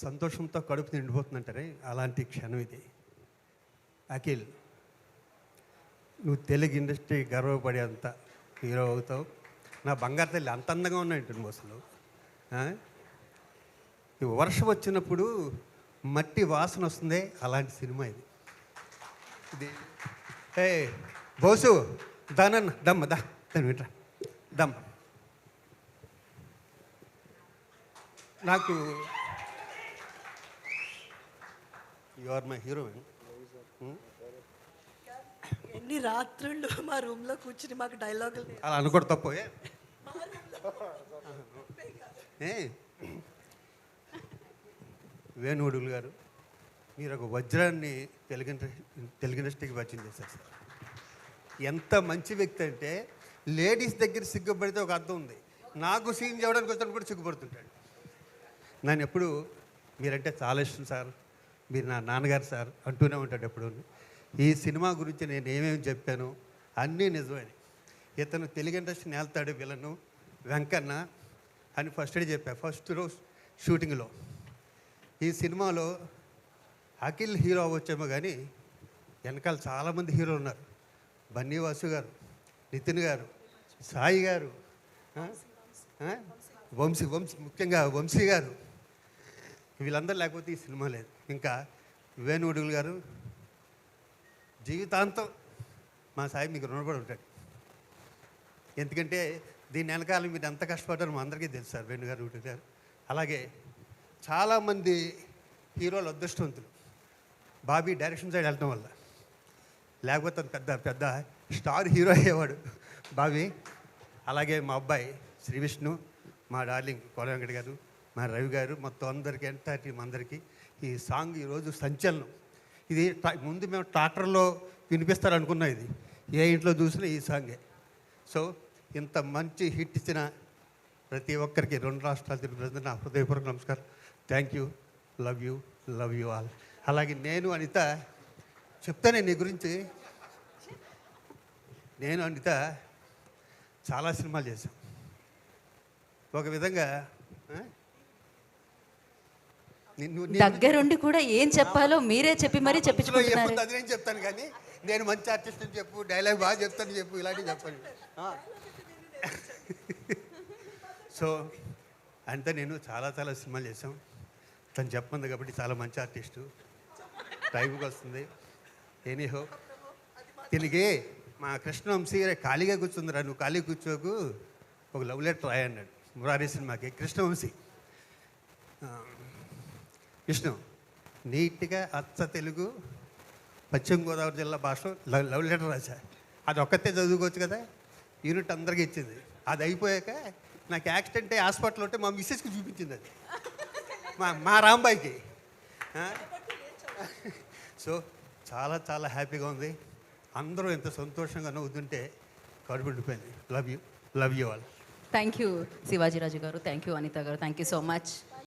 సంతోషంతో కడుపు నిండిపోతుందంటారే అలాంటి క్షణం ఇది. అఖిల్, నువ్వు తెలుగు ఇండస్ట్రీ గర్వపడేంత హీరో అవుతావు. నా బంగారు తల్లి అంత అందంగా ఉన్నాయంటుంది అసలు. ఈ వర్షం వచ్చినప్పుడు మట్టి వాసన వస్తుంది, అలాంటి సినిమా ఇది. ఇది ఏ బోసు దానన్న దమ్మ దా దాని వింటరా దమ్మ. నాకు యు ఆర్ మై హీరోయిన్. ఎన్ని రాత్రుళ్ళు మా రూమ్లో కూర్చుని మాకు డైలాగులు అలా అనుకోడు తప్పు. వేణుగుడులు గారు, మీరు ఒక వజ్రాన్ని తెలుగు ఇండస్ట్రీకి పరిచయం చేశారు సార్. ఎంత మంచి వ్యక్తి అంటే, లేడీస్ దగ్గర సిగ్గుపడితే ఒక అర్థం ఉంది. నాకు సీన్ చేయడానికి వచ్చినప్పుడు కూడా సిగ్గుపడుతుంటాడు. నన్ను ఎప్పుడు మీరంటే చాలా ఇష్టం సార్, మీరు నా నాన్నగారు సార్ అంటూనే ఉంటాడు ఎప్పుడు. ఈ సినిమా గురించి నేను ఏమేమి చెప్పాను అన్నీ నిజమే. ఇతను తెలుగు ఇండస్ట్రీ నేల్తాడు విలను వెంకన్న అని ఫస్ట్ చెప్పాను ఫస్ట్ రోజు షూటింగ్లో. ఈ సినిమాలో అఖిల్ హీరో అవ్వచ్చేమో కానీ వెనకాల చాలామంది హీరోలు ఉన్నారు. బన్నీవాసు గారు, నితిన్ గారు, సాయి గారు, వంశీ ముఖ్యంగా వంశీ గారు, వీళ్ళందరూ లేకపోతే ఈ సినిమా లేదు. ఇంకా వేణుగుడులు గారు జీవితాంతం మా సాయి మీకు రుణపడి ఉంటాడు. ఎందుకంటే దీని వెనకాల మీరు ఎంత కష్టపడ్డారో మా అందరికీ తెలుసు సార్. వేణుగారు ఉడి గారు అలాగే చాలామంది హీరోలు అదృష్టవంతులు బాబీ డైరెక్షన్ సైడ్ వెళ్ళటం వల్ల, లేకపోతే పెద్ద పెద్ద స్టార్ హీరో అయ్యేవాడు బాబీ. అలాగే మా అబ్బాయి శ్రీ విష్ణు, మా డార్లింగ్ కోల వెంకట గారు, మా రవి గారు, మొత్తం అందరికీ ఎంటైర్ టీం అందరికీ ఈ సాంగ్ ఈరోజు సంచలనం. ఇది ముందు మేము ట్రాక్టర్లో వినిపిస్తారనుకున్నాం, ఇది ఏ ఇంట్లో చూసినా ఈ సాంగే. సో ఇంత మంచి హిట్ ఇచ్చిన ప్రతి ఒక్కరికి 2 రాష్ట్రాల తెలుగు ప్రజలు నా హృదయపూర్వక నమస్కారం. Thank you, love you all. అలాగే నేను అనిత చెప్తానే నీ గురించి. నేను అనిత చాలా సినిమాలు చేశాం. ఒక విధంగా దగ్గరుండి కూడా ఏం చెప్పాలో మీరే చెప్పి మరీ చెప్పించుకుంటున్నారు. అది నేను చెప్తాను కానీ నేను మంచి ఆర్టిస్ట్ అని చెప్పు, డైలాగ్ బాగా చెప్తాను చెప్పు, ఇలాంటివి చెప్పండి. సో అంటే నేను చాలా సినిమాలు చేసాం. తను చెప్పంది కాబట్టి చాలా మంచి ఆర్టిస్టు, టైంకి వస్తుంది. ఎనీహో దీనికి మా కృష్ణవంశీ ఖాళీగా కూర్చుందిరా, నువ్వు ఖాళీ కూర్చోకు, ఒక లవ్ లెటర్ రాయి అన్నాడు మురారి సినిమాకి. కృష్ణవంశీ విష్ణు నీట్గా అచ్చ తెలుగు పశ్చిమ గోదావరి జిల్లా భాషలో లవ్ లెటర్ రాశా. అది ఒక్కతే చదువుకోవచ్చు కదా. యూనిట్ అందరికీ ఇచ్చింది. అది అయిపోయాక నాకు యాక్సిడెంట్ అయ్యి హాస్పిటల్ ఉంటే మా మిస్సెస్కి చూపించింది అది, మా రాంబాయికి. సో చాలా హ్యాపీగా ఉంది. అందరూ ఎంత సంతోషంగా నవ్వుతుంటే కడుపు ఉండిపోయింది. Love you all. Thank you Sivajiraju గారు, థ్యాంక్ యూ అనిత గారు, థ్యాంక్ యూ సో మచ్.